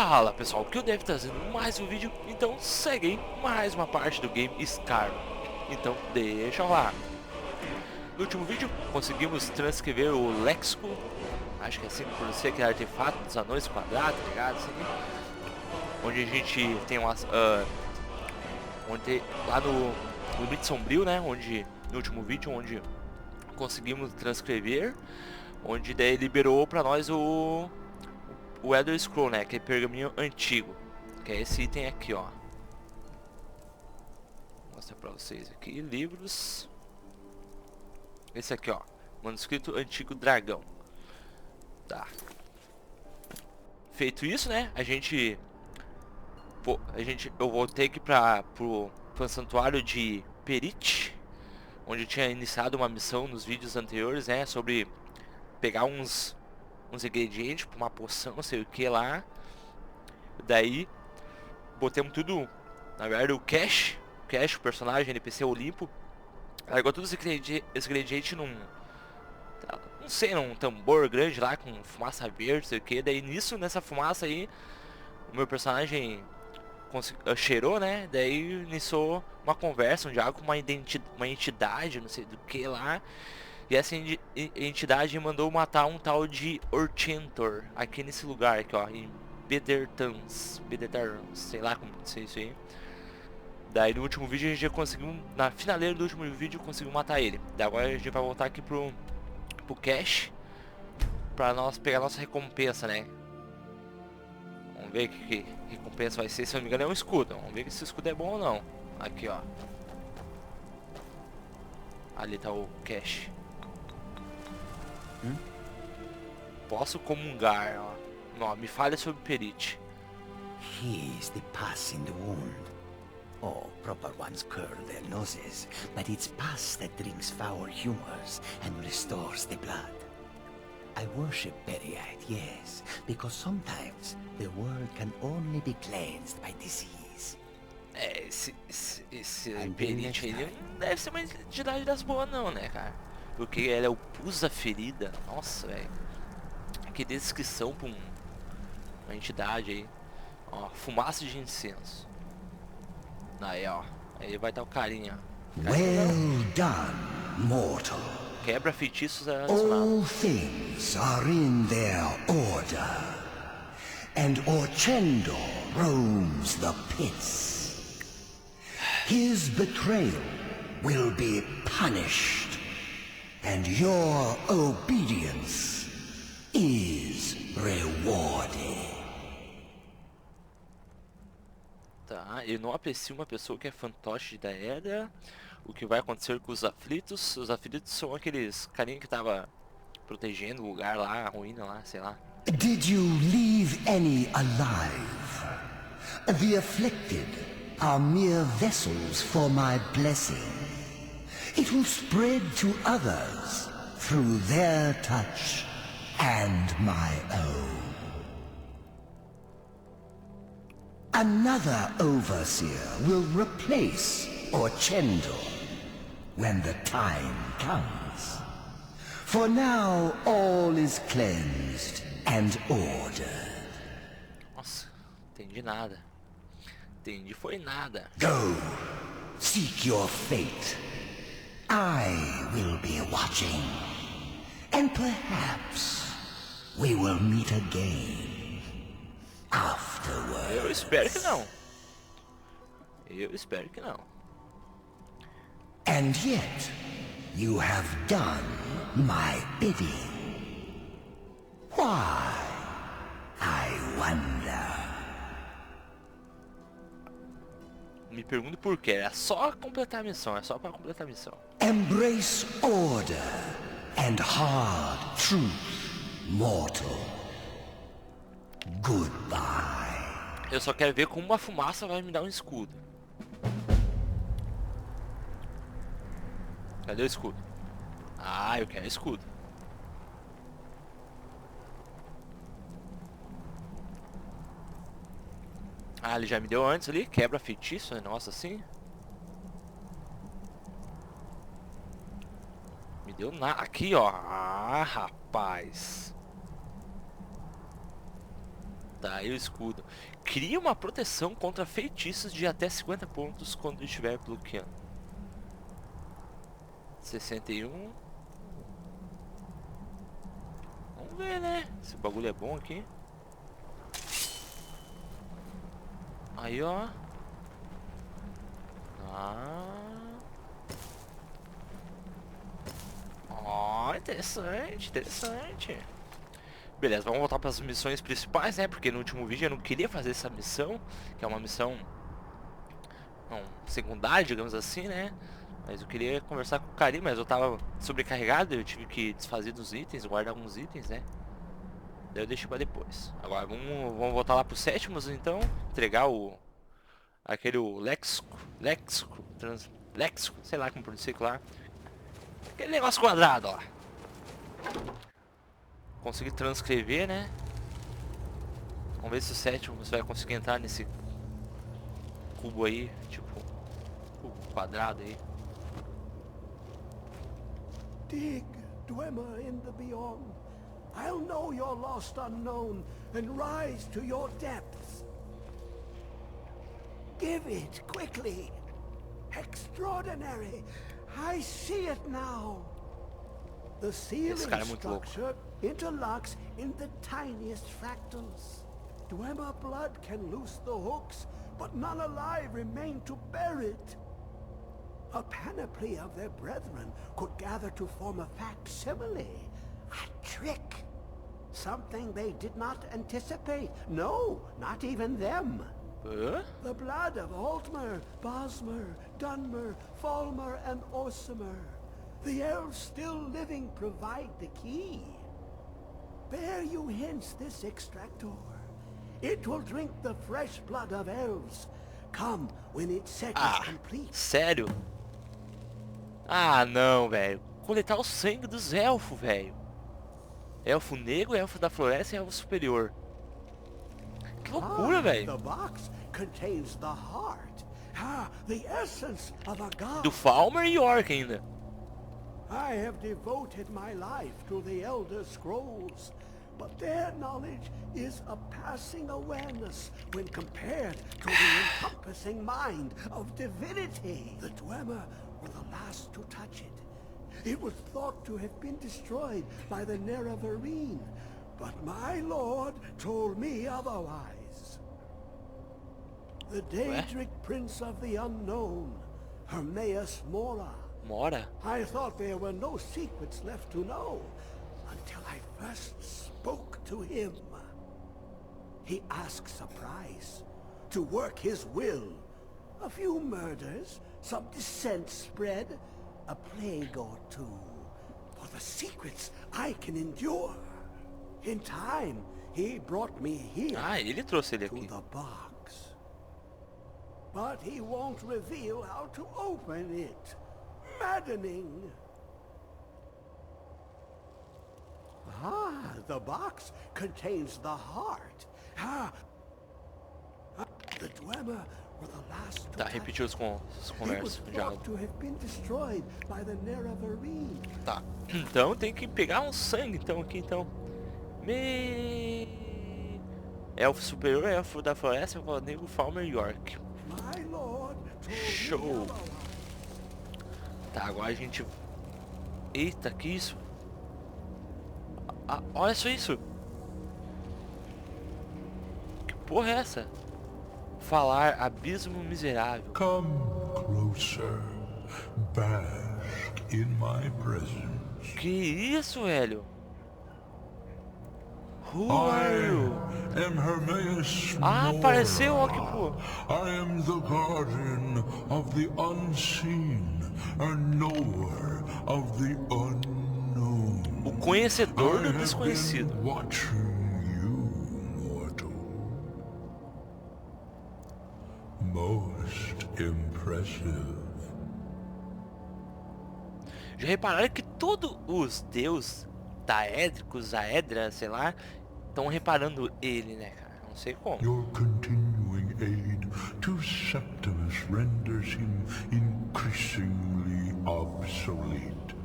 Fala pessoal, que eu devo trazendo mais um vídeo, então segue aí mais uma parte do game Skyrim. Então deixa lá. No último vídeo conseguimos transcrever o léxico, acho que é assim que pronuncia, aquele artefato dos anões quadrados, tá ligado? Assim, onde a gente tem umas, onde lá no limite sombrio, né? Onde no último vídeo, onde conseguimos transcrever, onde daí liberou pra nós o Elder Scroll, né, que é pergaminho antigo, que é esse item aqui, ó. Vou mostrar pra vocês aqui, livros. Esse aqui, ó, manuscrito antigo dragão. Tá. Feito isso, né, eu voltei aqui pro santuário de Perit, onde eu tinha iniciado uma missão nos vídeos anteriores, né, sobre pegar uns ingredientes pra uma poção, não sei o que lá. Daí botamos tudo, na verdade o Cash, o personagem NPC Olimpo, largou todos os ingredientes num, não sei, num tambor grande lá com fumaça verde, não sei o que. Daí nessa fumaça aí, o meu personagem cheirou, né? Daí iniciou uma conversa, um diálogo com uma entidade, não sei do que lá. E essa entidade mandou matar um tal de Orchentor, aqui nesse lugar aqui, ó, em Bedertans, sei lá como dizer isso aí. Daí no último vídeo a gente já conseguiu, na finaleira do último vídeo, conseguiu matar ele. Daí agora a gente vai voltar aqui pro cache, pra nós pegar nossa recompensa, né? Vamos ver que recompensa vai ser, se eu não me engano é um escudo. Vamos ver se esse escudo é bom ou não. Aqui, ó. Ali tá o cache. Posso comungar, ó. Não, me fale sobre Perit. He's the pus in the wound. Oh, proper ones curl their noses, but it's pus that drinks foul humors and restores the blood. I worship Periite, yes, because sometimes the world can only be cleansed by disease. É, esse Perit aí não deve ser uma entidade das boas não, né, cara? Porque ela é o pus da ferida. Nossa, velho. Que descrição pra uma entidade aí. Ó, fumaça de incenso. Aí, ó. Aí vai estar o carinha. Well done, mortal. Quebra-feitiços é adicionado. All things are in their order, and Orchendor roams the pits. His betrayal will be punished, and your obedience is rewarded. Tá, eu não aprecio uma pessoa que é fantoche da era. O que vai acontecer com os aflitos? Os aflitos são aqueles carinha que tava protegendo o lugar lá, a ruína lá, sei lá. Did you leave any alive? The afflicted are mere vessels for my blessing. It will spread to others through their touch and my own. Another overseer will replace Orchendor when the time comes. For now, all is cleansed and ordered. Nossa, entendi nada. Entendi foi nada. Go, seek your fate. I will be watching. And perhaps we will meet again afterwards. Eu espero que não. Eu espero que não. And yet, you have done my bidding. Why? I wonder. Me pergunto por quê. É só completar a missão. É só pra completar a missão. Embrace order and hard truth, mortal. Goodbye. Eu só quero ver como uma fumaça vai me dar um escudo. Cadê o escudo? Ah, eu quero escudo. Ah, ele já me deu antes ali. Quebra-feitiço, nossa, assim. Me deu nada. Aqui, ó. Ah, rapaz. Tá, e o escudo. Cria uma proteção contra feitiços de até 50 pontos quando estiver bloqueando. 61. Vamos ver, né? Esse bagulho é bom aqui. Aí, ó. Ó, interessante, interessante. Beleza, vamos voltar para as missões principais, né? Porque no último vídeo eu não queria fazer essa missão, que é uma missão secundária, digamos assim, né? Mas eu queria conversar com o Karim, mas eu tava sobrecarregado, eu tive que desfazer dos itens, guardar alguns itens, né? Daí eu deixei pra depois. Agora vamos voltar lá pro Septimus, então. Entregar aquele léxico, sei lá como pronunciar lá. Aquele negócio quadrado, ó. Consegui transcrever, né? Vamos ver se o Septimus vai conseguir entrar nesse cubo aí, tipo, cubo quadrado aí. Dig, Dwemer in the beyond. I'll know your lost unknown and rise to your depths. Give it quickly. Extraordinary. I see it now. The ceiling structure interlocks in the tiniest fractals. Dwemer blood can loose the hooks, but none alive remain to bear it. A panoply of their brethren could gather to form a facsimile. A trick. Something they did not anticipate. No, not even them. The blood of Altmer, Bosmer, Dunmer, Falmer, and Orsimer. The elves still living provide the key. Bear you hence this extractor. It will drink the fresh blood of elves. Come when its set is complete. Sério? Ah, não, velho. Coletar o sangue dos elfos, velho. Elfo negro, elfo da floresta e elfo superior. Que loucura, velho. The box contains the heart. The essence of a god. Do Falmer e Orc ainda. I have devoted my life to the Elder Scrolls, but their knowledge is a passing awareness when compared to the encompassing mind of divinity. The Dwemer were the last to touch it. It was thought to have been destroyed by the Nerevarine, but my lord told me otherwise. The Daedric Prince of the Unknown, Hermaeus Mora. Mora? I thought there were no secrets left to know until I first spoke to him. He asks a price to work his will. A few murders, some dissent spread, a plague or two. For the secrets I can endure. In time, he brought me here Ele trouxe ele to aqui. the box. But he won't reveal how to open it. Maddening. The box contains the heart. The Dwemer were the last to Tá, repetiu as conversas. Já. to have been destroyed by the Nerevarine. Tá. Então tem que pegar um sangue então aqui então. Elfo superior, elfo da floresta, elfo negro, Falmer e Orc. My lord told me Show. otherwise. Tá, agora a gente... Eita, que isso? Olha só isso! Que porra é essa? Falar abismo miserável. Come closer, bask in my presence. Que isso, velho? Who are you? I am Hermaeus Mora. Apareceu, ó, que porra. I am the guardian of the unseen, a knower of the unknown. O conhecedor I do have desconhecido. been watching you, mortal. Most impressive. Já repararam que todos os deuses daédricos, Aedra, sei lá, estão reparando ele, né, cara? Não sei como. Your continuing aid to Septimus renders him increasingly obsolete.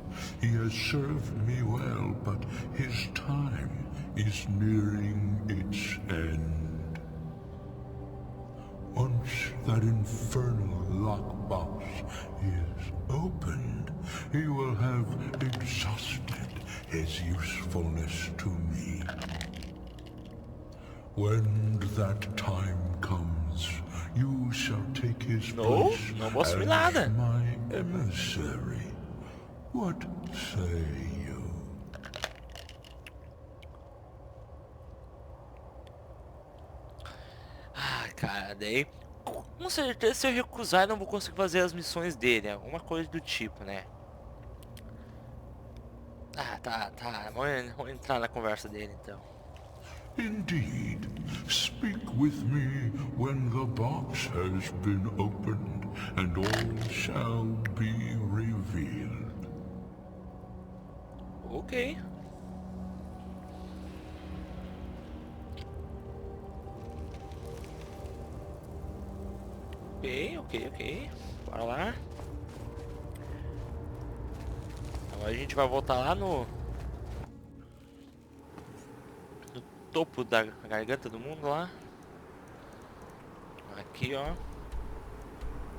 He has served me well, but his time is nearing its end. Once that infernal lockbox is opened, he will have exhausted his usefulness to me. When that time comes, you shall take his place as my emissary. What say you? Ah, cara, daí com certeza se eu recusar eu não vou conseguir fazer as missões dele, alguma coisa do tipo, né? Ah, tá, vamos entrar na conversa dele então. Indeed. Speak with me when the box has been opened, and all shall be revealed. Ok. Ok. Bora lá. Agora a gente vai voltar lá no topo da garganta do mundo lá. Aqui, ó.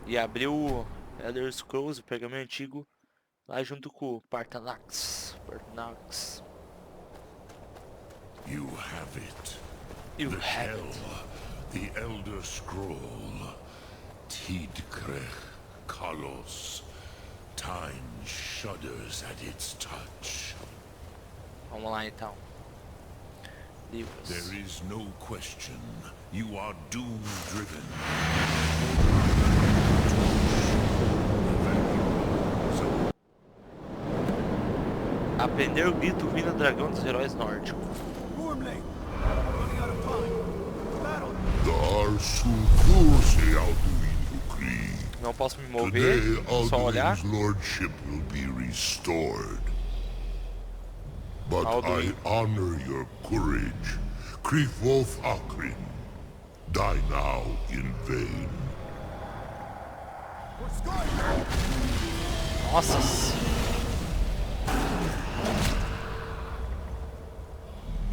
E abrir o Elder Scrolls, o pergaminho antigo, lá junto com o Paarthurnax. You have it. You The have shell, it. the Elder Scroll. Tidkrech Kalos. Time shudders at its touch. Vamos lá então. Livros. There is no question. You are doom-driven. Aprender o grito vindo do dragão dos heróis nórdicos. Não posso me mover, só olhar. Lordship will be restored. But Alduin. I honor your courage. Krifwolf Akrin. Die now in vain. Nossa.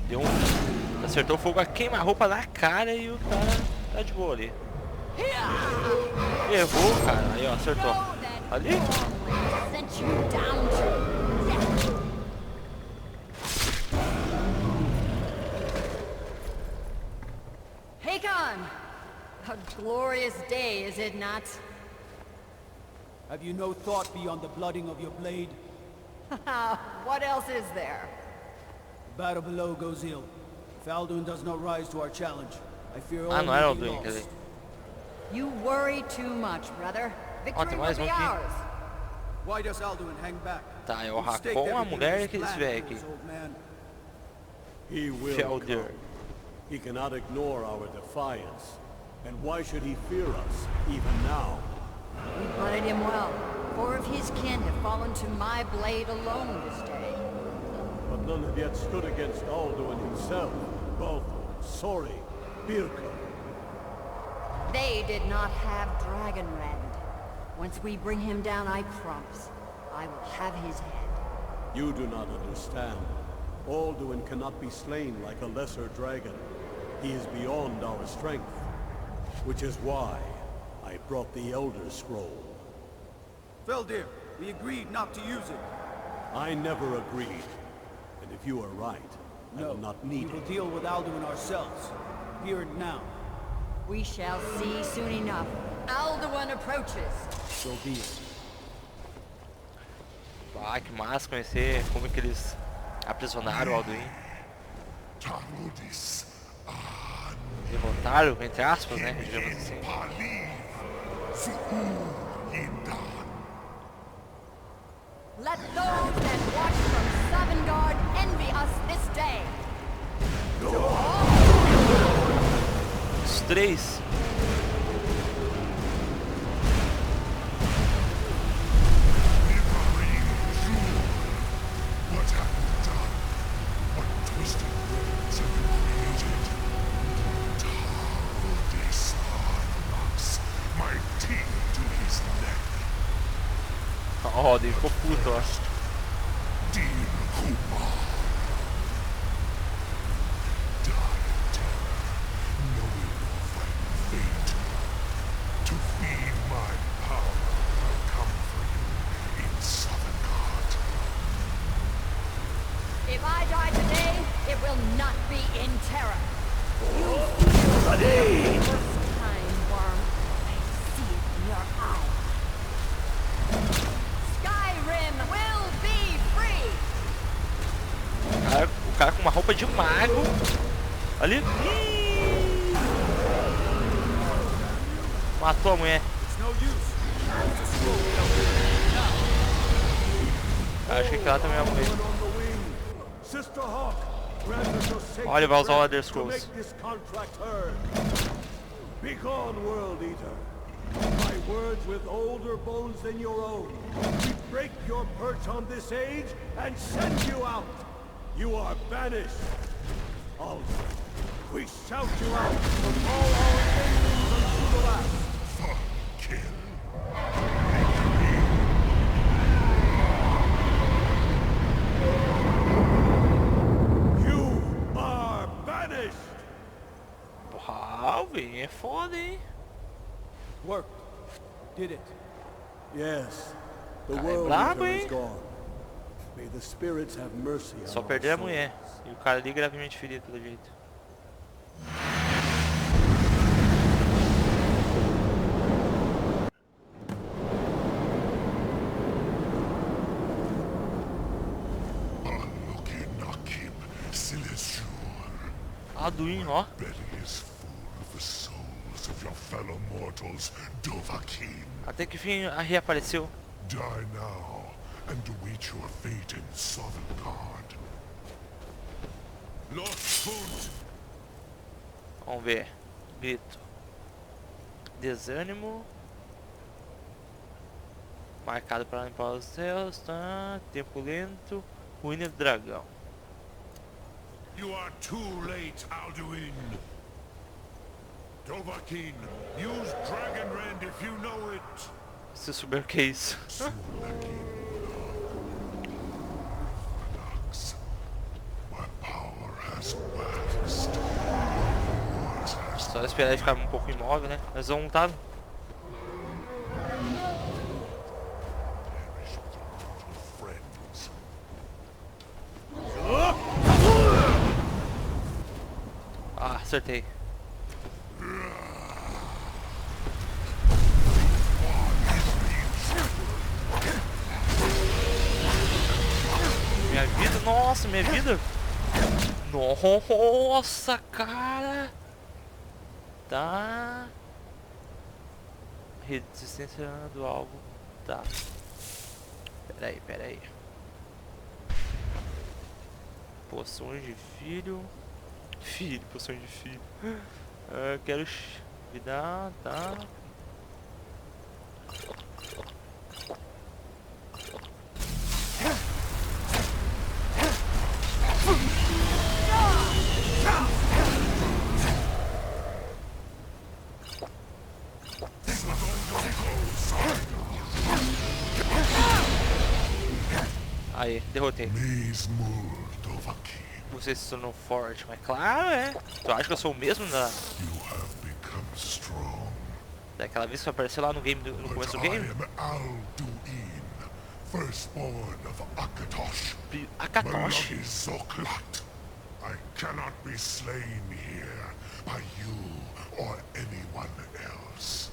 Deu um... Acertou fogo a queima-roupa na cara e o cara tá de boa ali. Errou, cara. Aí, ó, acertou. Ali. Hakon! A glorious day, is it not? Have you no thought beyond the blooding of your blade? What else is there? The battle below goes ill. If Alduin does not rise to our challenge, I fear all não era will be Alduin, quer dizer. lost. You worry too much, brother. Victory tem will mais be aqui. ours. Why does Alduin hang back? Tá, é o We've staked Hakon, a everything mulher in e his aqueles plan, velhos aqui. old man. He will Felder. come. He cannot ignore our defiance. And why should he fear us, even now? We blooded him well. 4 of his kin have fallen to my blade alone this day. But none have yet stood against Alduin himself. Both Sori, Birka. They did not have Dragonrend. Once we bring him down, I promise, I will have his head. You do not understand. Alduin cannot be slain like a lesser dragon. He is beyond our strength. Which is why I brought the Elder Scroll. Feldir, we agreed not to use it. I never agreed. And if you are right, I will not need we will it. deal with Alduin ourselves. Here and now. We shall see soon enough. Alduin approaches. So be it. Ah, que massa conhecer como que eles aprisionaram o Alduin. Tarudis. Derrotaram, entre aspas, né? Digamos assim. Let those that watch from Sovngarde envy us this day. Os 3. What have you done? What twisted words have you created? Tarudis locks my teeth to his neck. Ó, ele ficou puto, ó. Dean Kuma. Ready! Skyrim will be free. O cara com uma roupa de mago. Ali. Ih! Matou a mulher. Acho que aquela também é a mulher. Olha, vai usar o Elder Scrolls. Begone, World Eater. My words with older bones than your own. We break your perch on this age and send you out. You are banished. Alduin, we shout you out from all our nations unto the last. Fuck kill. You are banished. Uau, velho, é foda, hein? Worked. Did it. Yes, the Cara, é world brabo, Eater is hein? gone. May the spirits have mercy on Só our perder a souls. mulher. E o cara ali gravemente ferido, pelo jeito. Alduin, ó. Belly is full of the souls of your fellow mortals, Dovahkiin. Até que enfim reapareceu. Die now and await your fate in Sovngarde. Lost foot. Vamos ver. Grito. Desânimo. Marcado para limpar os céus, tá? Tempo lento. Ruína do dragão. You are too late, Alduin. Dovahkiin, use Dragon Rend if you know it. Se souber o que é isso. My power has waxed. Só esperar ele ficar um pouco imóvel, né? Mas vamos lutar. Ah, acertei. Minha vida, nossa, minha vida. Nossa, cara. Tá. Resistência do alvo. Tá. Pera aí. Poções de filho. Poções de filho. Querovidar, tá. Aí, derrotei. Você se tornou forte, mas claro, é. Tu acha que eu sou o mesmo daquela vez que apareceu lá no game no começo do game? Alduin, firstborn of Akatosh. Akatosh? I cannot be slain here by you or anyone else.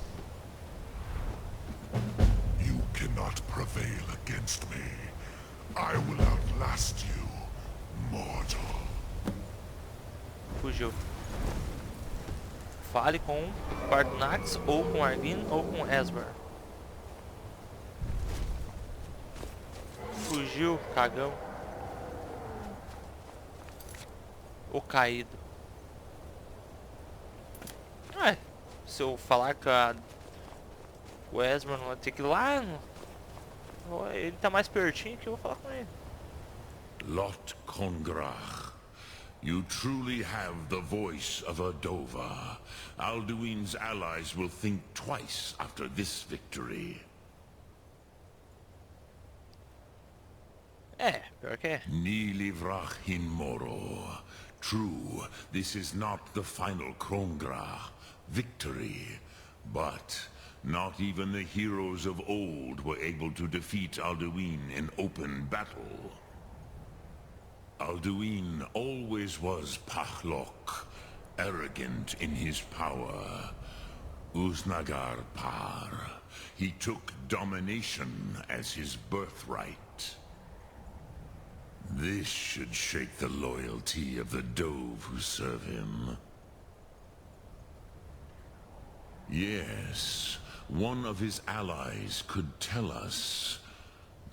You cannot prevail against me. I will outlast you, mortal. Fugiu. Fale com Paarthurnax, ou com Abrindo, ou com Esber. Fugiu, cagão. O caído. Se eu falar que o Esber não vai ter que ir lá, ele tá mais pertinho que eu vou falar com ele. Lot Congrach. You truly have the voice of a Dova. Alduin's allies will think twice after this victory. Pior que é. Nilivrach hin moro. True, this is not the final Congrach victory, but not even the heroes of old were able to defeat Alduin in open battle. Alduin always was Pachlok, arrogant in his power. Uznagar Par. He took domination as his birthright. This should shake the loyalty of the Dove who serve him. Yes, one of his allies could tell us.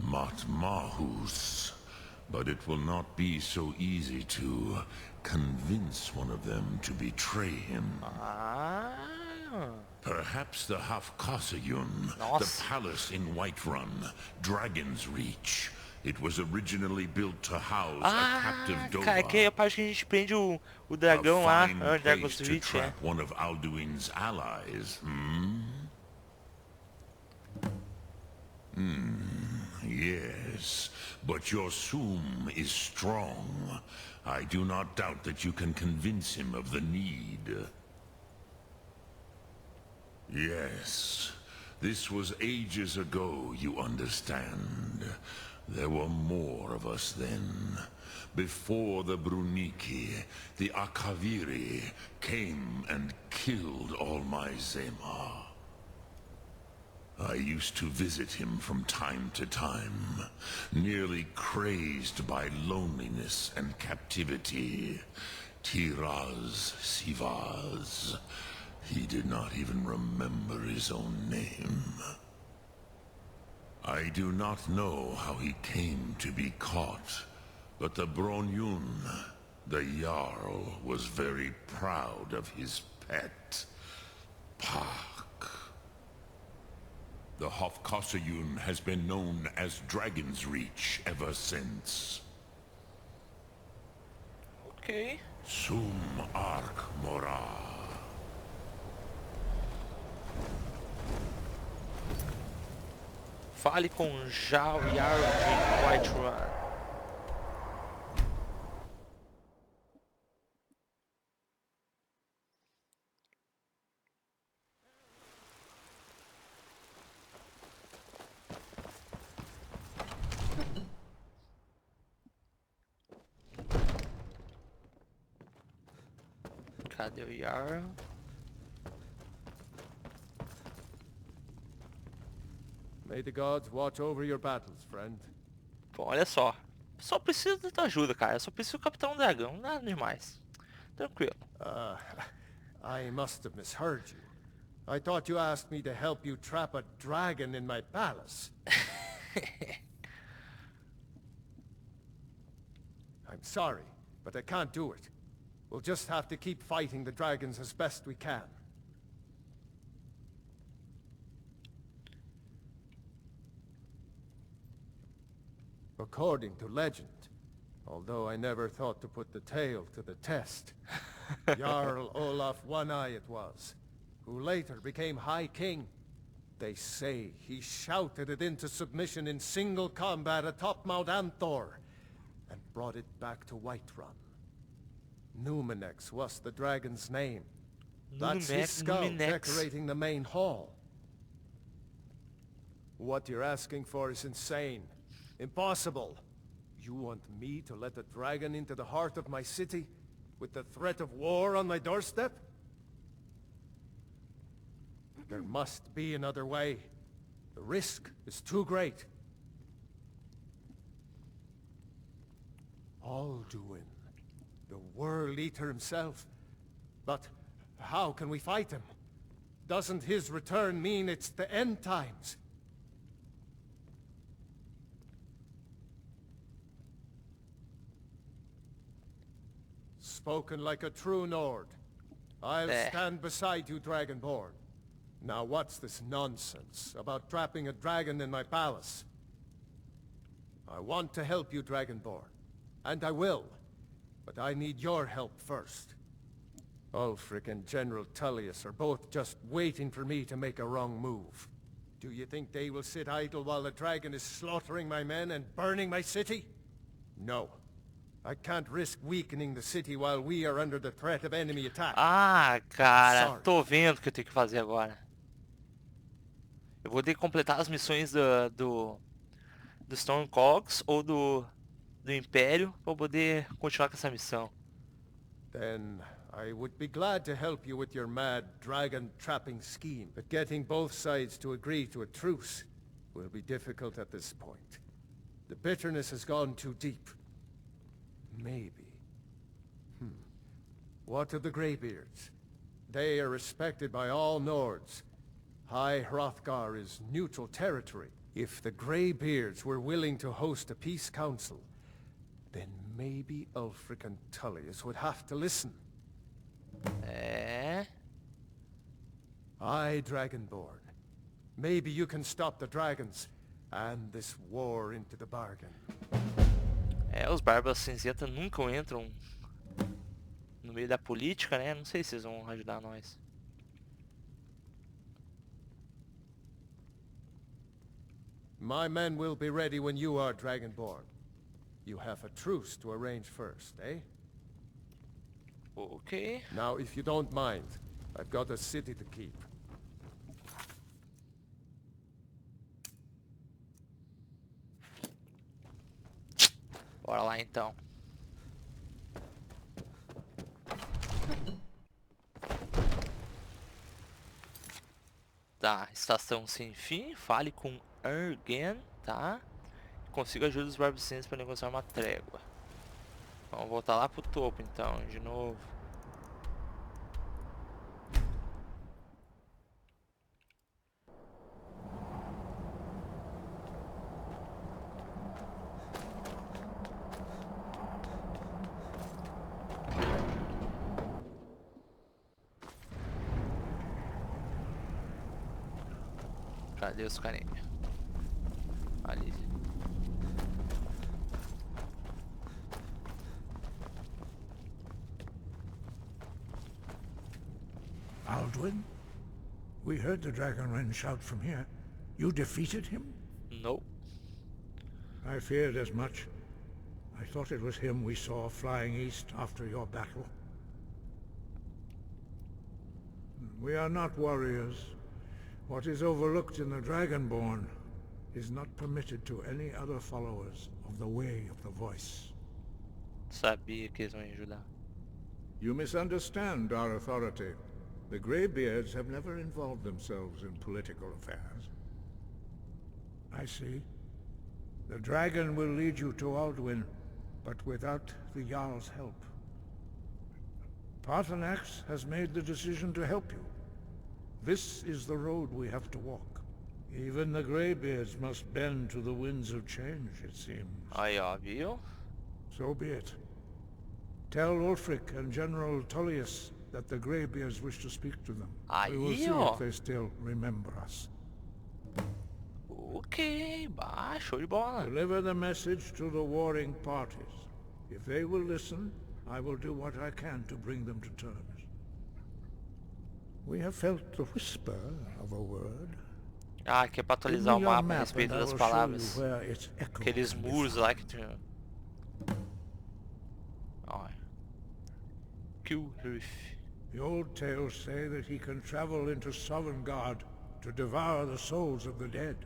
Matmahus. But it will not be so easy to convince one of them to betray him. Perhaps the Hafkasayun, the palace in Whiterun, Dragonsreach. It was originally built to house a captive Dova. Cara, aqui é a parte que a gente prende o dragão lá, o dragonsreach, é. One of Alduin's allies, Yes, but your Soom is strong. I do not doubt that you can convince him of the need. Yes, this was ages ago, you understand. There were more of us then. Before the Bruniki, the Akaviri came and killed all my Zema. I used to visit him from time to time, nearly crazed by loneliness and captivity. Tiraz Sivaz. He did not even remember his own name. I do not know how he came to be caught, but the Bronyun, the Jarl, was very proud of his pet, Pak. The Hafkasayun has been known as Dragonsreach ever since. Ok. Sum Ark Mora. Fale com Jarl de Whiterun. Cadê o Jarl? May the gods watch over your battles, friend. Bom, olha só. Só preciso da tua ajuda, cara. Eu só preciso capturar um dragão, nada demais. Tranquilo. I must have misheard you. I thought you asked me to help you trap a dragon in my palace. I'm sorry, but I can't do it. We'll just have to keep fighting the dragons as best we can. According to legend, although I never thought to put the tale to the test, Jarl Olaf One-Eye it was, who later became High King. They say he shouted it into submission in single combat atop Mount Anthor, and brought it back to Whiterun. Numenex was the dragon's name. That's his skull decorating the main hall. What you're asking for is insane. Impossible. You want me to let a dragon into the heart of my city, with the threat of war on my doorstep? There must be another way. The risk is too great. Alduin, the World Eater himself. But how can we fight him? Doesn't his return mean it's the end times? Spoken like a true Nord. I'll stand beside you, Dragonborn. Now what's this nonsense about trapping a dragon in my palace? I want to help you, Dragonborn. And I will. But I need your help first. Ulfric and General Tullius are both just waiting for me to make a wrong move. Do you think they will sit idle while the dragon is slaughtering my men and burning my city? No. I can't risk weakening the city while we are under the threat of enemy attack. Ah, cara, tô vendo o que eu tenho que fazer agora. Eu vou ter que completar as missões do Stormcloaks ou do Império para poder continuar com essa missão. Then I would be glad to help you with your mad dragon-trapping scheme, but getting both sides to agree to a truce will be difficult at this point. The bitterness has gone too deep. Maybe. What of the Greybeards? They are respected by all Nords. High Hrothgar is neutral territory. If the Greybeards were willing to host a peace council, then maybe Ulfric and Tullius would have to listen. Aye, Dragonborn. Maybe you can stop the dragons, and this war into the bargain. Os Barbas Cinzenta nunca entram no meio da política, né? Não sei se eles vão ajudar nós. My men will be ready when you are, Dragonborn. You have a truce to arrange first, eh? Okay. Now, if you don't mind, I've got a city to keep. Bora lá então. Tá, estação sem fim, fale com Ergen, tá? Consiga ajuda dos barbacenses para negociar uma trégua. Vamos voltar lá pro topo então, de novo. Cadê os carinha? Ali. Alduin? We heard the Dragonren shout from here. You defeated him? No. I feared as much. I thought it was him we saw flying east after your battle. We are not warriors. What is overlooked in the Dragonborn is not permitted to any other followers of the Way of the Voice. Sabia que eles vão ajudar. You misunderstand our authority. The Greybeards have never involved themselves in political affairs. I see. The dragon will lead you to Alduin, but without the Jarl's help. Paarthurnax has made the decision to help you. This is the road we have to walk. Even the Greybeards must bend to the winds of change, it seems. Aí, ó, viu? So be it. Tell Ulfric and General Tullius that the Greybeards wish to speak to them. We will see if they still remember us. Okay, bah, show de bola. Deliver the message to the warring parties. If they will listen, I will do what I can to bring them to terms. We have felt the whisper of a word. Ah, que é pra atualizar o mapa a respeito das palavras. Aqueles muros lá que tinha. Olha. The old tales say that he can travel into Sovngarde to devour the souls of the dead.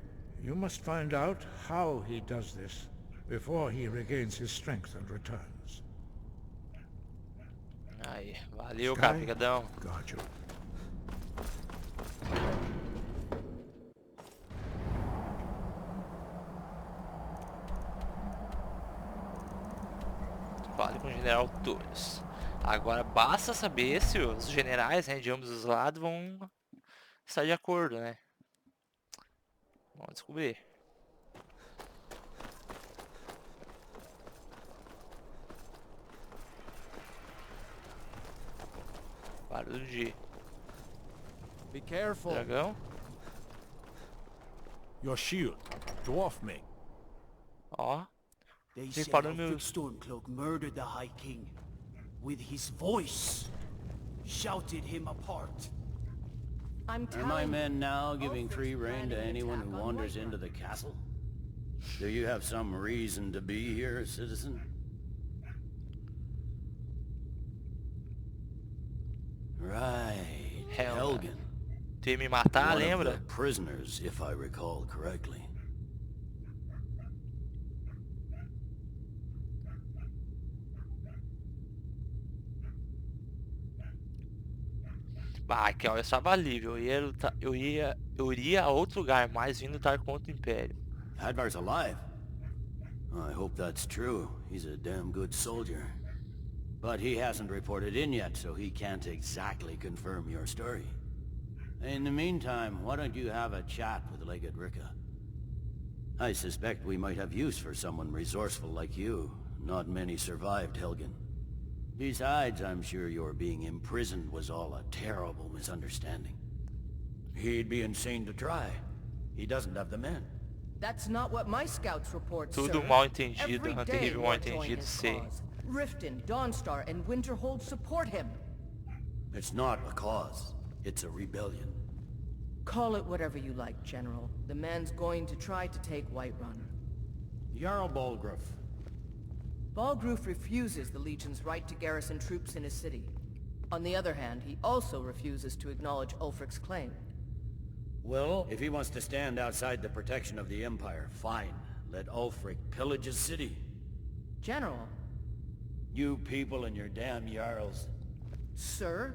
You must find out how he does this before he regains his strength and returns. Aí, valeu, capitão. Got you. Fale com o General Tullius. Agora basta saber se os generais, né, de ambos os lados vão estar de acordo, né? Vamos descobrir. Barulho de Be careful. dragão. Your shield. Dwarf me. Ó. They Tem say parado Ulfric meu. Stormcloaks murdered the High King. With his voice. Shouted him apart. Are my men now giving free rein to anyone who wanders into the castle? Do you have some reason to be here, citizen? Right, Helgen. Tem me matar, One lembra? of the prisoners, if I recall correctly. Bah, aqui ó, eu estava livre, eu iria a outro lugar, mas vindo lutar contra o Império. Hadvar's alive? I hope that's true. He's a damn good soldier. But he hasn't reported in yet, so he can't exactly confirm your story. In the meantime, why don't you have a chat with Legate Ricka? I suspect we might have use for someone resourceful like you. Not many survived Helgen. Besides, I'm sure your being imprisoned was all a terrible misunderstanding. He'd be insane to try. He doesn't have the men. That's not what my scouts report, Tudo sir. mal entendido, Every day terrível mal we're joining entendido, his sim. cause. Riften, Dawnstar, and Winterhold support him. It's not a cause. It's a rebellion. Call it whatever you like, General. The man's going to try to take Whiterun. Jarl Balgruuf. Balgruuf refuses the Legion's right to garrison troops in his city. On the other hand, he also refuses to acknowledge Ulfric's claim. Well, if he wants to stand outside the protection of the Empire, fine. Let Ulfric pillage his city. General. You people and your damn Jarls. Sir,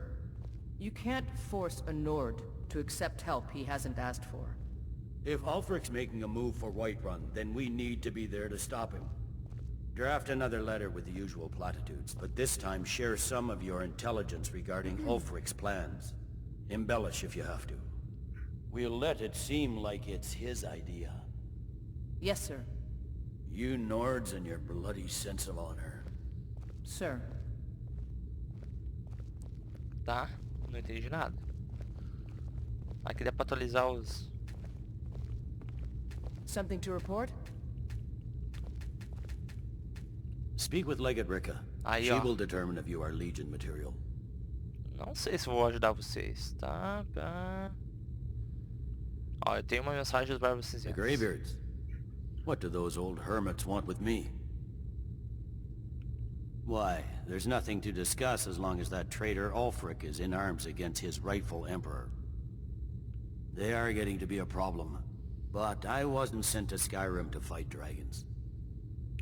you can't force a Nord to accept help he hasn't asked for. If Ulfric's making a move for Whiterun, then we need to be there to stop him. Draft another letter with the usual platitudes, but this time share some of your intelligence regarding Ulfric's plans. Embellish if you have to. We'll let it seem like it's his idea. Yes, sir. You Nords and your bloody sense of honor. Sir. Tá, não entendi nada. Aqui dá pra atualizar os... Something to report? Speak with Legate Ricka. Aí, She ó. will determine if you are Legion material. Não sei se vou ajudar vocês, tá? Ó, eu tenho uma mensagem dos Bárbaros The Cinzentos. Greybeards. What do those old hermits want with me? Why, there's nothing to discuss as long as that traitor Ulfric is in arms against his rightful emperor. They are getting to be a problem, but I wasn't sent to Skyrim to fight dragons.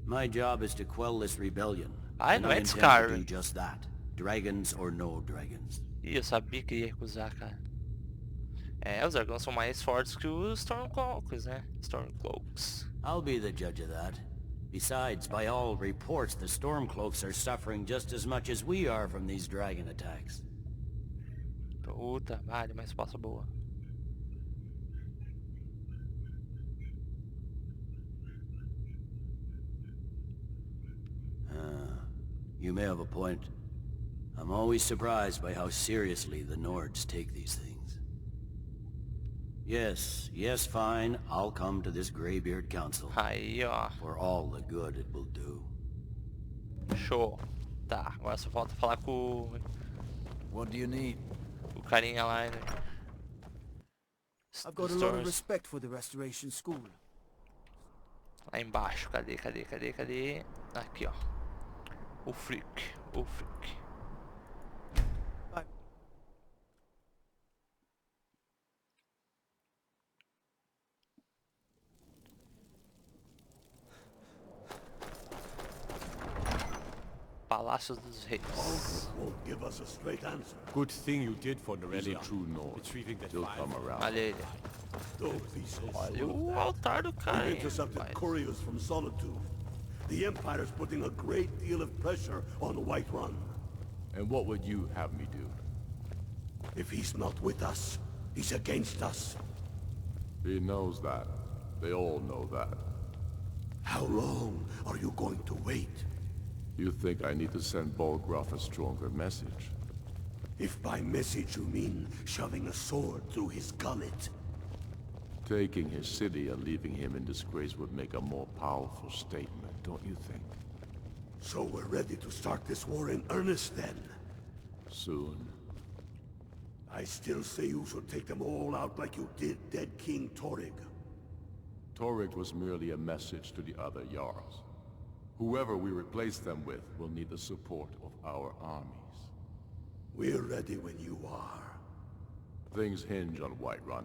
My job is to quell this rebellion. Ah, and não I é de intend to Skyrim. do just that. Dragons or no dragons. Ih, eu sabia que ia recusar, cara. É, os dragões são mais fortes que os Stormcloaks, né? Stormcloaks. I'll be the judge of that. Besides, by all reports, the Stormcloaks are suffering just as much as we are from these dragon attacks. Puta, vale, uma resposta boa. You may have a point. I'm always surprised by how seriously the Nords take these things. Yes, fine. I'll come to this Greybeard Council. Aí, ó. For all the good it will do. Show. Tá, agora só falta falar com What do you need? o carinha lá, né? I've got a lot of respect for the Restoration School. Lá embaixo, cadê? Aqui, ó. Ulfric. Palácio dos Reis. Won't give us a straight answer. Good thing you did for He's a Norellia. true Nord. Retrieving that He'll file. come around. Olha ele. Don't be so Olha sure o of that. altar do cara, We hein, intercepted rapaz. couriers from Solitude. The Empire's putting a great deal of pressure on Whiterun. And what would you have me do? If he's not with us, he's against us. He knows that. They all know that. How long are you going to wait? You think I need to send Balgruuf a stronger message? If by message you mean shoving a sword through his gullet. Taking his city and leaving him in disgrace would make a more powerful statement, don't you think? So we're ready to start this war in earnest then? Soon. I still say you should take them all out like you did dead King Torrig. Torrig was merely a message to the other Jarls. Whoever we replace them with will need the support of our armies. We're ready when you are. Things hinge on Whiterun.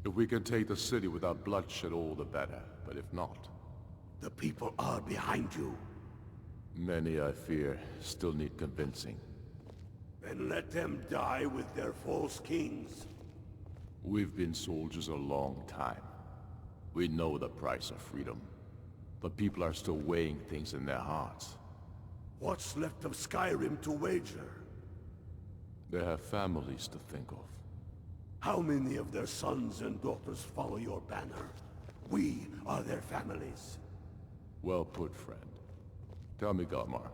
If we can take the city without bloodshed, all the better. But if not... The people are behind you. Many, I fear, still need convincing. Then let them die with their false kings. We've been soldiers a long time. We know the price of freedom. But people are still weighing things in their hearts. What's left of Skyrim to wager? They have families to think of. How many of their sons and daughters follow your banner? We are their families. Well put, friend. Tell me, Galmar,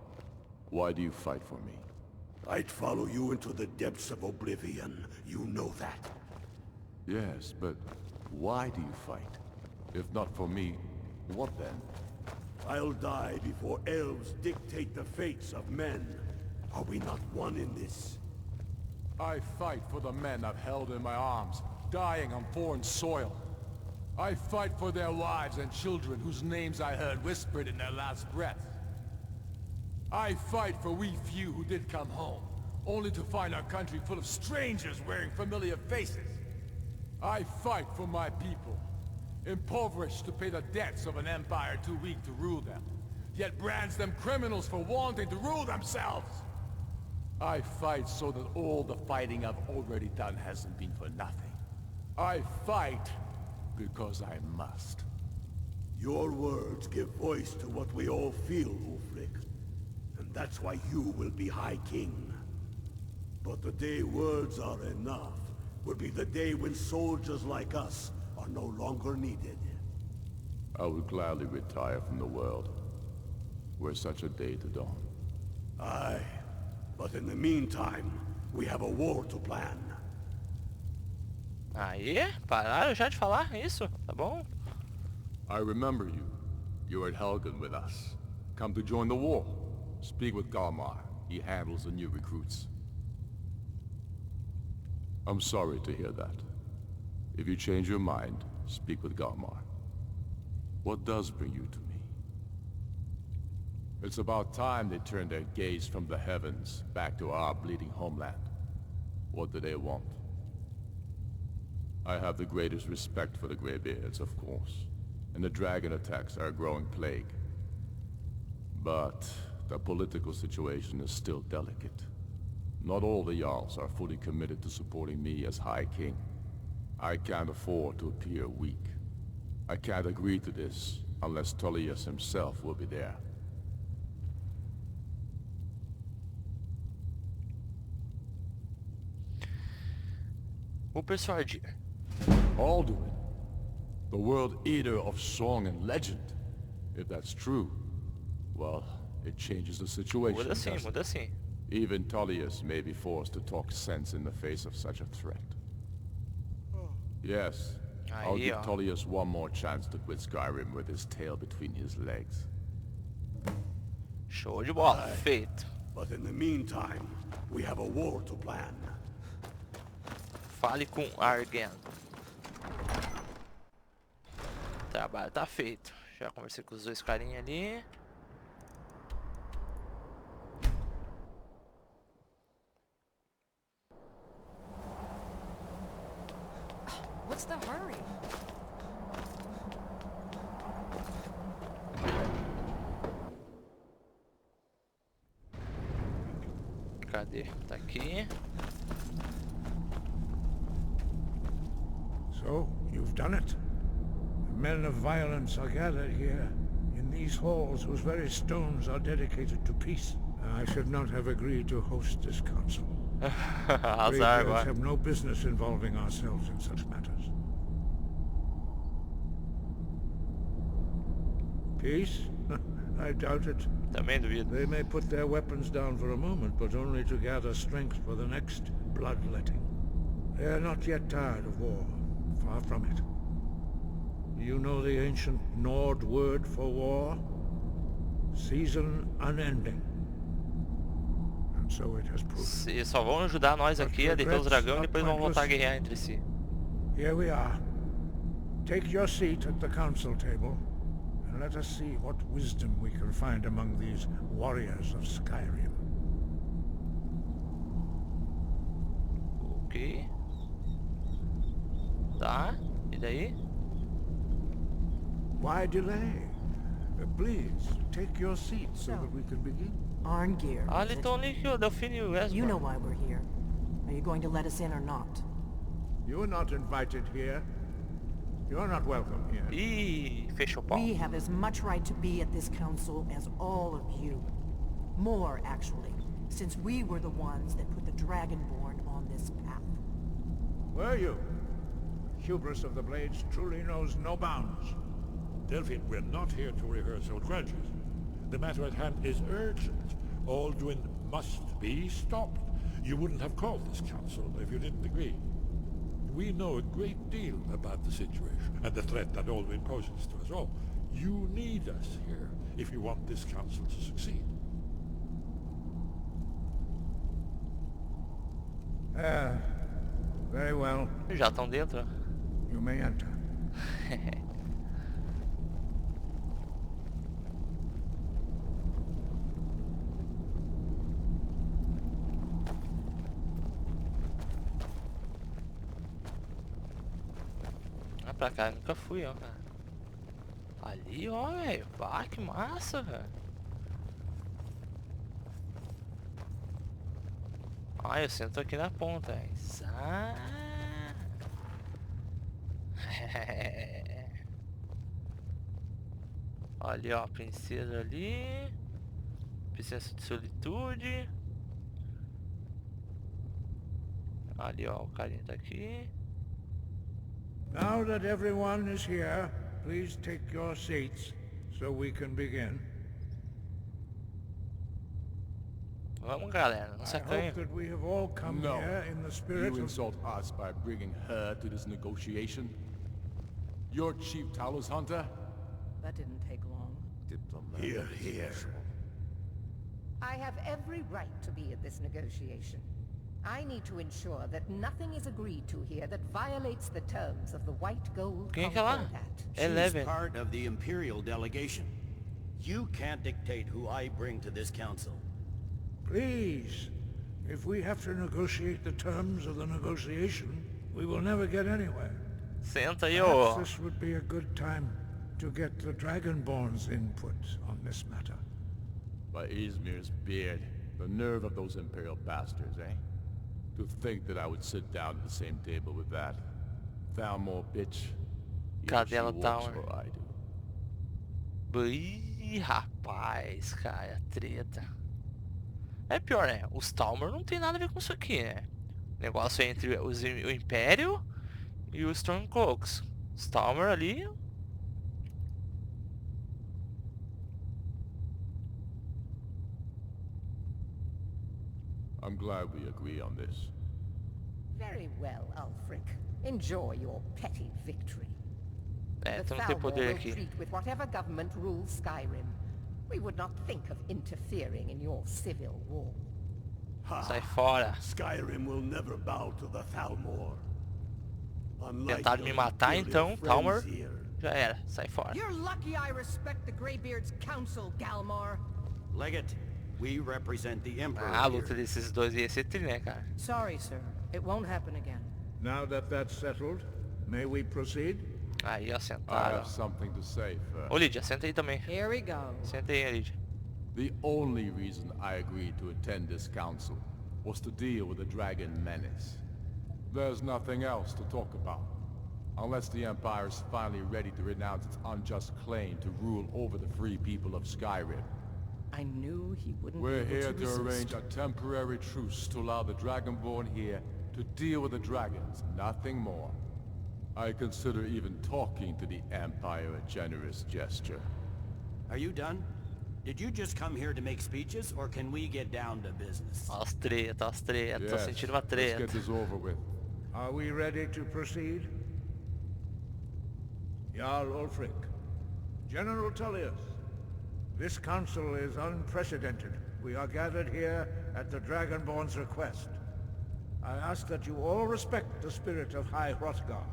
why do you fight for me? I'd follow you into the depths of oblivion. You know that. Yes, but why do you fight? If not for me, what then? I'll die before elves dictate the fates of men. Are we not one in this? I fight for the men I've held in my arms, dying on foreign soil. I fight for their wives and children whose names I heard whispered in their last breath. I fight for we few who did come home, only to find our country full of strangers wearing familiar faces. I fight for my people, impoverished to pay the debts of an empire too weak to rule them, yet brands them criminals for wanting to rule themselves. I fight so that all the fighting I've already done hasn't been for nothing. I fight because I must. Your words give voice to what we all feel, Ulfric. And that's why you will be High King. But the day words are enough will be the day when soldiers like us are no longer needed. I would gladly retire from the world, were such a day to dawn. Aye, but in the meantime, we have a war to plan. Aí, pararam já de falar isso? Tá bom? I remember you. You were at Helgen with us. Come to join the war. Speak with Galmar. He handles the new recruits. I'm sorry to hear that. If you change your mind, speak with Galmar. What does bring you to me? It's about time they turned their gaze from the heavens back to our bleeding homeland. What do they want? I have the greatest respect for the Greybeards, of course, and the dragon attacks are a growing plague. But the political situation is still delicate. Not all the Jarls are fully committed to supporting me as High King. I can't afford to appear weak. I can't agree to this unless Tullius himself will be there. Vou persuadir. Alduin, the world eater of song and legend. If that's true, well, it changes the situation. Muda sim, muda sim. Even Tullius may be forced to talk sense in the face of such a threat. Yes, I'll give Tullius one more chance to quit Skyrim with his tail between his legs. Show de bola, feito. But in the meantime, we have a war to plan. Fale com Argent. Trabalho tá feito. Já conversei com os dois carinhas ali. What's the hurry? Cadê? Tá aqui. So, you've done it. The men of violence are gathered here, in these halls whose very stones are dedicated to peace. I should not have agreed to host this council. Greybeards have no business involving ourselves in such matters. Peace? I doubt it. Também duvido. They may put their weapons down for a moment, but only to gather strength for the next bloodletting. They are not yet tired of war. Far from it. You know the ancient Nord word for war? Season unending. And so it has proved. Se só vão ajudar nós aqui a deter os dragões e depois vão voltar a guerrear entre si. Here we are. Take your seat at the council table, and let us see what wisdom we can find among these warriors of Skyrim. Ok. Tá, e daí? Why delay? Please, take your seat so that we can begin. Arngeir. Ah, eles estão ali, o Delfino e o Esmar. You know why we're here. Are you going to let us in or not? You are not invited here. You are not welcome here. Ih, fechou o pau. We have as much right to be at this council as all of you. More, actually, since we were the ones that put the Dragonborn on this path. Were you? Hubris of the Blades truly knows no bounds. Delphine, we're not here to rehearse old grudges. The matter at hand is urgent. Alduin must be stopped. You wouldn't have called this council if you didn't agree. We know a great deal about the situation and the threat that Alduin poses to us all. You need us here if you want this council to succeed. Very well. Já estão dentro. You may enter. Ah, pra cá eu nunca fui, ó, cara. Ali, ó, velho. Ah, que massa, velho. Ah, eu sento aqui na ponta, velho. Ali, ó, princesa ali. Princesa de solitude. Ali, ó, o carinha tá aqui. Now that everyone is here, please take your seats so we can begin. Vamos, galera, não I sacanha. hope that we have all come No. here in the spirit You of... insult us by bringing her to this negotiation? Your chief Talos hunter? That didn't take long. Here, here. I have every right to be at this negotiation. I need to ensure that nothing is agreed to here that violates the terms of the White Gold Quem é que é lá? Concordat. She's 11. part of the Imperial delegation. You can't dictate who I bring to this council. Please, if we have to negotiate the terms of the negotiation, we will never get anywhere. Senta aí, Perhaps ó. this would be a good time to get the Dragonborn's input on this matter. By Izmir's beard, the nerve of those Imperial bastards, eh? To think that I would sit down at the same table with that Thalmor bitch. Either she Cadela walks Tower. or I do. Ih, rapaz, cara, treta. É pior, né? Os Thalmor não tem nada a ver com isso aqui, né? O negócio é entre o Império e os Stormcloaks. Os Thalmor ali... I'm glad we agree on this. Very well, Ulfric. Enjoy your petty victory. É, The tu não tem Thalmor poder will aqui. treat with whatever government rules Skyrim. We would not think of interfering in your civil war. Sai fora. Skyrim will never bow to the Thalmor. Unlike Tentaram me your matar, imperial então, Thalmor. friends here. Já era, sai fora. You're lucky I respect the Greybeard's council, Galmar. Legate, we represent the Emperor Ah, a here. luta desses dois ia ser tri, né, cara? Sorry, sir. It won't happen again. Now that that's settled, may we proceed? Aí, ó, I sentaram. have something to say first. Ô, Lídia, senta aí também. Here we go. Senta aí, Lídia. The only reason I agreed to attend this council was to deal with the dragon menace. There's nothing else to talk about. Unless the Empire is finally ready to renounce its unjust claim to rule over the free people of Skyrim. I knew he wouldn't We're be able here to to resist. arrange a temporary truce to allow the Dragonborn here to deal with the dragons, nothing more. I consider even talking to the Empire a generous gesture. Are you done? Did you just come here to make speeches, or can we get down to business? Ó, as tretas, Tô Yes, sentindo uma let's treta. get this over with. Are we ready to proceed? Jarl Ulfric, General Tullius, this council is unprecedented. We are gathered here at the Dragonborn's request. I ask that you all respect the spirit of High Hrothgar,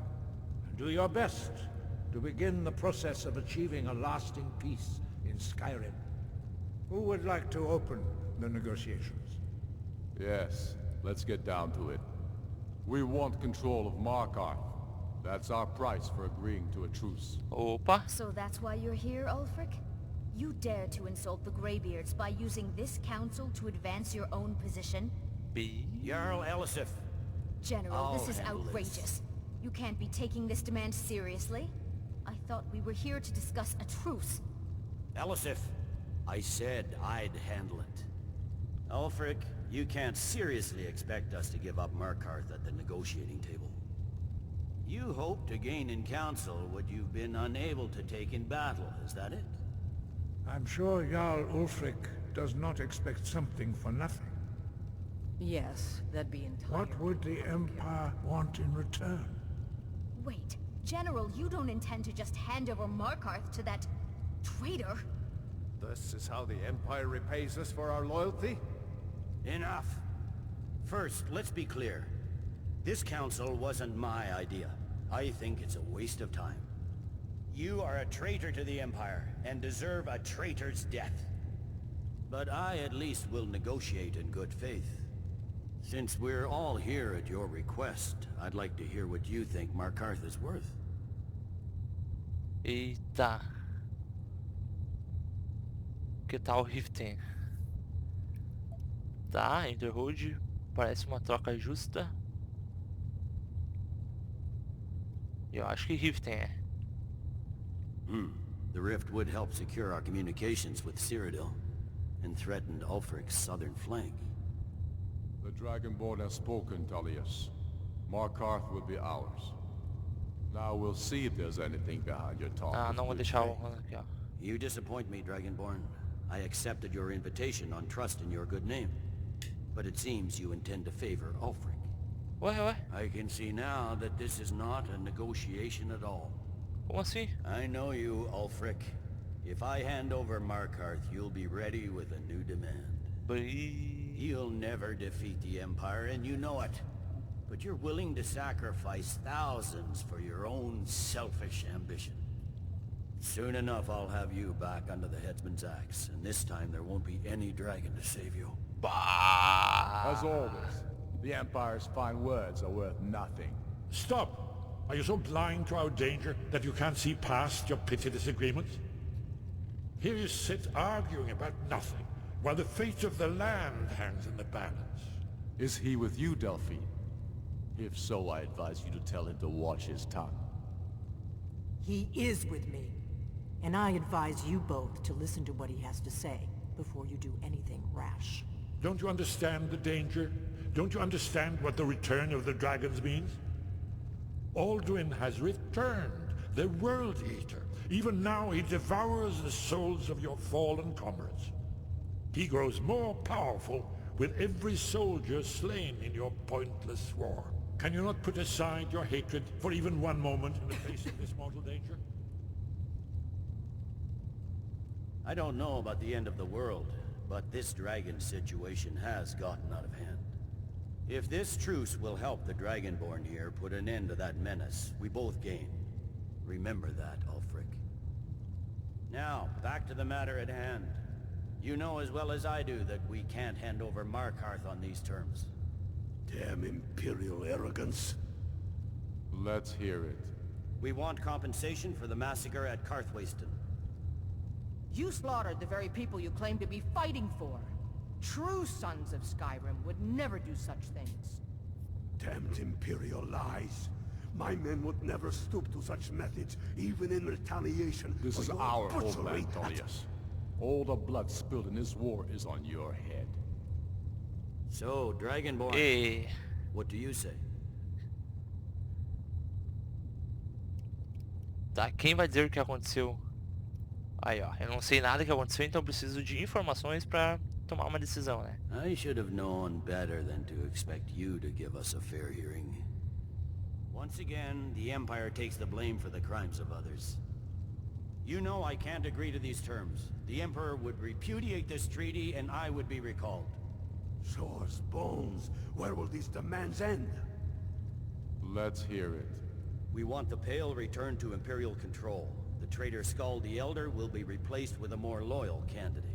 and do your best to begin the process of achieving a lasting peace in Skyrim. Who would like to open the negotiations? Yes, let's get down to it. We want control of Markarth. That's our price for agreeing to a truce. Opa. So that's why you're here, Ulfric? You dare to insult the Greybeards by using this council to advance your own position? Jarl Elisif. General, this is outrageous. You can't be taking this demand seriously. I thought we were here to discuss a truce. Elisif, I said I'd handle it. Ulfric, you can't seriously expect us to give up Markarth at the negotiating table. You hope to gain in council what you've been unable to take in battle, is that it? I'm sure Jarl Ulfric does not expect something for nothing. Yes, that'd be entirely... What would the Empire want in return? Wait, General, you don't intend to just hand over Markarth to that... traitor? This is how the Empire repays us for our loyalty? Enough. First, let's be clear. This council wasn't my idea. I think it's a waste of time. You are a traitor to the Empire, and deserve a traitor's death. But I at least will negotiate in good faith. Since we're all here at your request, I'd like to hear what you think Markarth is worth. Eita. Que tal o Riften? Tá, Enderhold. Parece uma troca justa. Eu acho que Riften é. The rift would help secure our communications with Cyrodiil, and threatened Ulfric's southern flank. The Dragonborn has spoken, Tullius. Markarth will be ours. Now we'll see if there's anything behind your talk. Ah, não vou deixar o aqui, ó. You disappoint me, Dragonborn. I accepted your invitation on trust in your good name. But it seems you intend to favor Ulfric. Ué? I can see now that this is not a negotiation at all. Como assim? I know you, Ulfric. If I hand over Markarth, you'll be ready with a new demand. You'll never defeat the Empire, and you know it. But you're willing to sacrifice thousands for your own selfish ambition. Soon enough, I'll have you back under the headsman's axe, and this time there won't be any dragon to save you. As always, the Empire's fine words are worth nothing. Stop! Are you so blind to our danger that you can't see past your petty disagreements? Here you sit arguing about nothing, while the fate of the land hangs in the balance. Is he with you, Delphine? If so, I advise you to tell him to watch his tongue. He is with me. And I advise you both to listen to what he has to say before you do anything rash. Don't you understand the danger? Don't you understand what the return of the dragons means? Alduin has returned, the World Eater. Even now he devours the souls of your fallen comrades. He grows more powerful with every soldier slain in your pointless war. Can you not put aside your hatred for even one moment in the face of this mortal danger? I don't know about the end of the world, but this dragon situation has gotten out of hand. If this truce will help the Dragonborn here put an end to that menace, we both gain. Remember that, Ulfric. Now, back to the matter at hand. You know as well as I do that we can't hand over Markarth on these terms. Damn Imperial arrogance. Let's hear it. We want compensation for the massacre at Karthwasten. You slaughtered the very people you claim to be fighting for. True sons of Skyrim would never do such things. Damned Imperial lies. My men would never stoop to such methods, even in retaliation. This is your our butchery homeland, Tullius. All the blood spilled in this war is on your head. So, Dragonborn, what do you say? Tá, quem vai dizer o que aconteceu? Aí, ó, eu não sei nada que aconteceu, então eu preciso de informações pra tomar uma decisão, né? I should have known better than to expect you to give us a fair hearing. Once again, the Empire takes the blame for the crimes of others. You know I can't agree to these terms. The Emperor would repudiate this treaty and I would be recalled. Show us bones. Where will these demands end? Let's hear it. We want the Pale returned to Imperial control. The traitor Skull the Elder will be replaced with a more loyal candidate.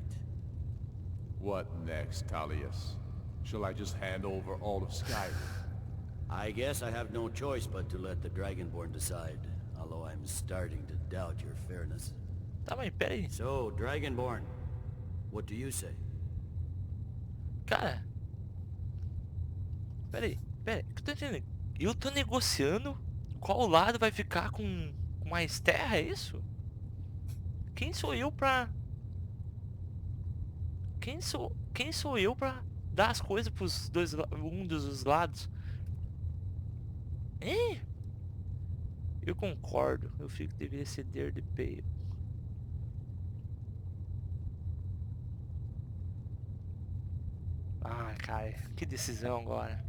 What next, Tullius? Shall I just hand over all of Skyrim? I guess I have no choice but to let the Dragonborn decide, although I'm starting to doubt your fairness. Tá, mas pera aí. So, Dragonborn, what do you say? Cara. Pera aí. Que eu tô entendendo. Eu tô negociando qual lado vai ficar com mais terra, é isso? Quem sou eu pra... Quem sou eu pra dar as coisas pros um dos lados? Hein? Eu concordo. Eu fico que deveria ceder de pay. Ah, cara, que decisão agora.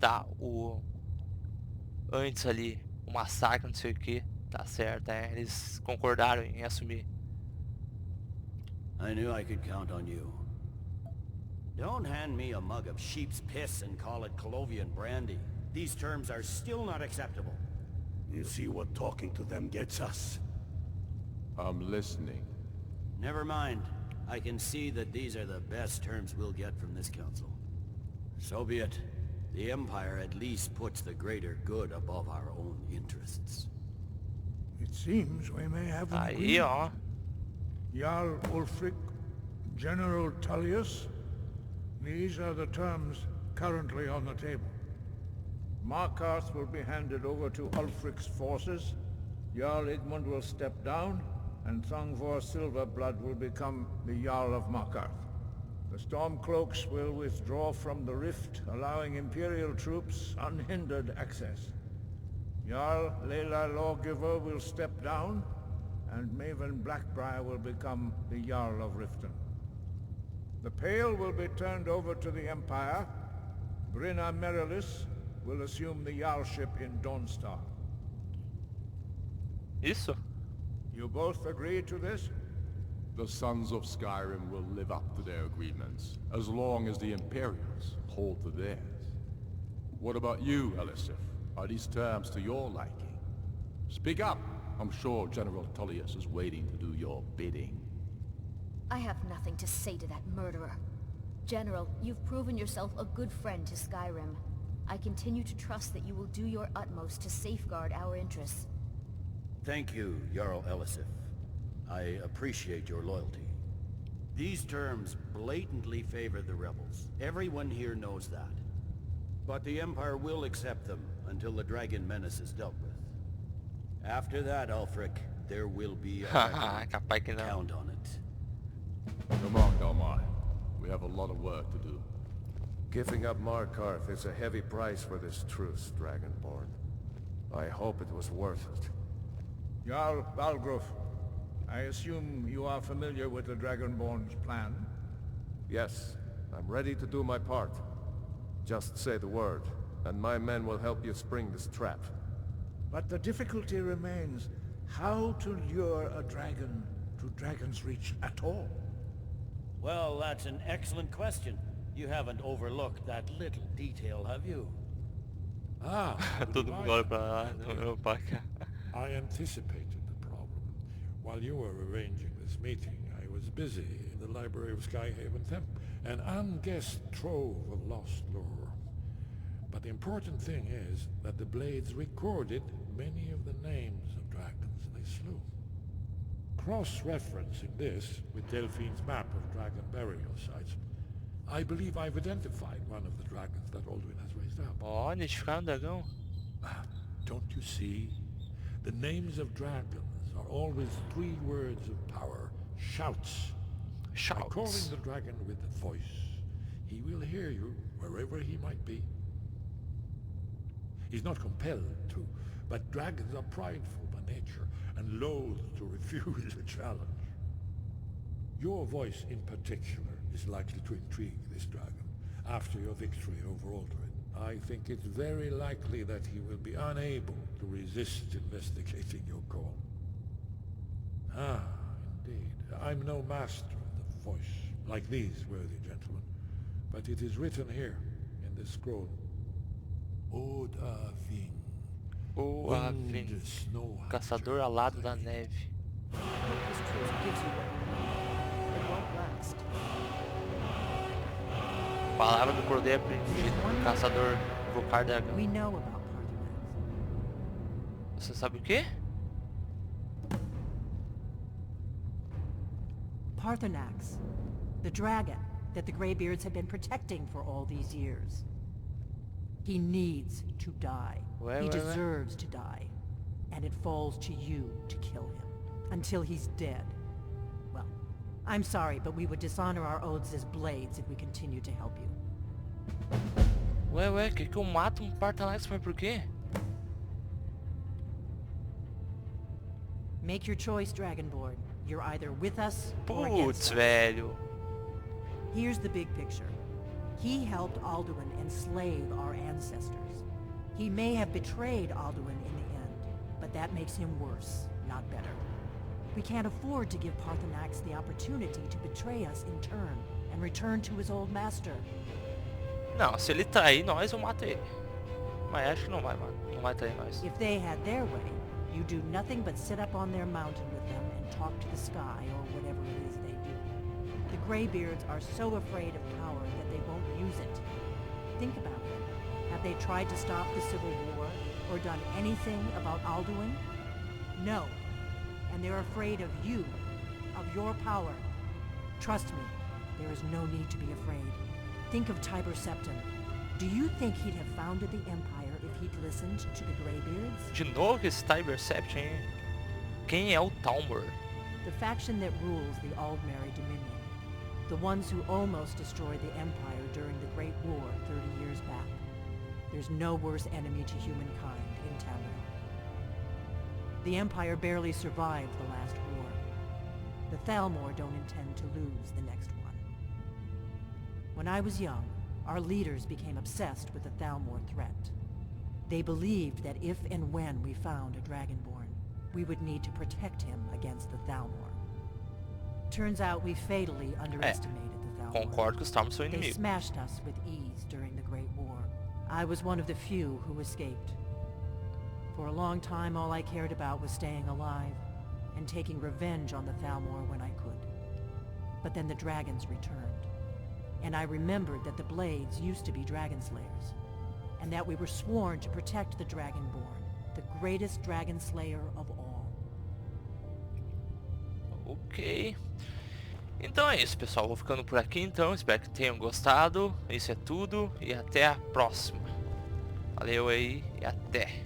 Tá, antes ali, o massacre, não sei o que, tá certo, eles concordaram em assumir. I knew I could count on you. Don't hand me a mug of sheep's piss and call it Colovian brandy. These terms are still not acceptable. You see what talking to them gets us? I'm listening. Never mind. I can see that these are the best terms we'll get from this council. So be it. The Empire at least puts the greater good above our own interests. It seems we may have an Aí, agreement. ó. Jarl Ulfric, General Tullius. These are the terms currently on the table. Markarth will be handed over to Ulfric's forces. Jarl Igmund will step down, and Thongvor Silverblood will become the Jarl of Markarth. The Stormcloaks will withdraw from the rift, allowing Imperial troops unhindered access. Jarl Leila Lawgiver will step down, and Maven Blackbriar will become the Jarl of Riften. The Pale will be turned over to the Empire. Brinna Merilis will assume the Jarlship in Dawnstar. Isso? You both agree to this? The Sons of Skyrim will live up to their agreements, as long as the Imperials hold to theirs. What about you, Elisif? Are these terms to your liking? Speak up! I'm sure General Tullius is waiting to do your bidding. I have nothing to say to that murderer. General, you've proven yourself a good friend to Skyrim. I continue to trust that you will do your utmost to safeguard our interests. Thank you, Jarl Elisif. I appreciate your loyalty. These terms blatantly favor the rebels. Everyone here knows that. But the Empire will accept them until the dragon menace is dealt with. After that, Ulfric, there will be a count on it. Come on, Dalmai. We have a lot of work to do. Giving up Markarth is a heavy price for this truce, Dragonborn. I hope it was worth it. Jarl Balgruuf, I assume you are familiar with the Dragonborn's plan? Yes, I'm ready to do my part. Just say the word, and my men will help you spring this trap. But the difficulty remains how to lure a dragon to dragonsreach at all. Well, that's an excellent question. You haven't overlooked that little detail, have you? Ah, Todo mundo olha pra lá, I anticipated the problem. While you were arranging this meeting, I was busy in the library of Skyhaven Temple, an unguessed trove of lost lore. But the important thing is that the Blades recorded many of the names of dragons they slew. Cross-referencing this with Delphine's map of dragon burial sites, I believe I've identified one of the dragons that Alduin has raised up. Ó, identificar dragão. Don't you see? The names of dragons are always 3 words of power. Shouts. By calling the dragon with a voice, he will hear you wherever he might be. He's not compelled to, but dragons are prideful by nature and loath to refuse a challenge. Your voice in particular is likely to intrigue this dragon after your victory over Alduin. I think it's very likely that he will be unable to resist investigating your call. Ah, indeed. I'm no master of the voice, like these worthy gentlemen, but it is written here in this scroll. Odavin. Odavin. Caçador alado da neve. This truth gives you what you need. It won't last. Palavra do poder aprendida. Caçador invocar dragão. We know about Paarthurnax. Você sabe o quê? Paarthurnax, the dragon that the Greybeards have been protecting for all these years. He needs to die. He deserves to die. And it falls to you to kill him. Until he's dead. Well, I'm sorry, but we would dishonor our oaths as blades if we continue to help you. Ué, que eu mato Paarthurnax, mas por quê? Make your choice, Dragonborn. You're either with us or against Putz, us. velho. Here's the big picture. He helped Alduin enslave our ancestors. He may have betrayed Alduin in the end, but that makes him worse, not better. We can't afford to give Paarthurnax the opportunity to betray us in turn and return to his old master. Não, se ele trair nós, eu mato ele. Mas acho que não vai, mano. Não vai trair nós. If they had their way, you do nothing but sit up on their mountain with them and talk to the sky or whatever it is they do. The Greybeards are so afraid of power that they won't use it. Think about it. Have they tried to stop the Civil War or done anything about Alduin? No. And they're afraid of you, of your power. Trust me, there is no need to be afraid. Think of Tiber Septim. Do you think he'd have founded the Empire if he'd listened to the Greybeards? De novo esse Tiber Septim, hein? Quem é o Talmor? The faction that rules the Aldmeri Dominion. The ones who almost destroyed the Empire during the Great War 30 years back. There's no worse enemy to humankind in Tamriel. The Empire barely survived the last war. The Thalmor don't intend to lose the next one. When I was young, our leaders became obsessed with the Thalmor threat. They believed that if and when we found a Dragonborn, we would need to protect him against the Thalmor. Turns out we fatally underestimated the Thalmor. Concordo que os Thalmor são They inimigos. smashed us with ease during the Great War. I was one of the few who escaped. For a long time, all I cared about was staying alive and taking revenge on the Thalmor when I could. But then the dragons returned. And I remembered that the Blades used to be dragon slayers, and that we were sworn to protect the Dragonborn, the greatest dragon slayer of all. Ok. Então é isso, pessoal. Vou ficando por aqui então. Espero que tenham gostado. Isso é tudo e até a próxima. Valeu aí e até.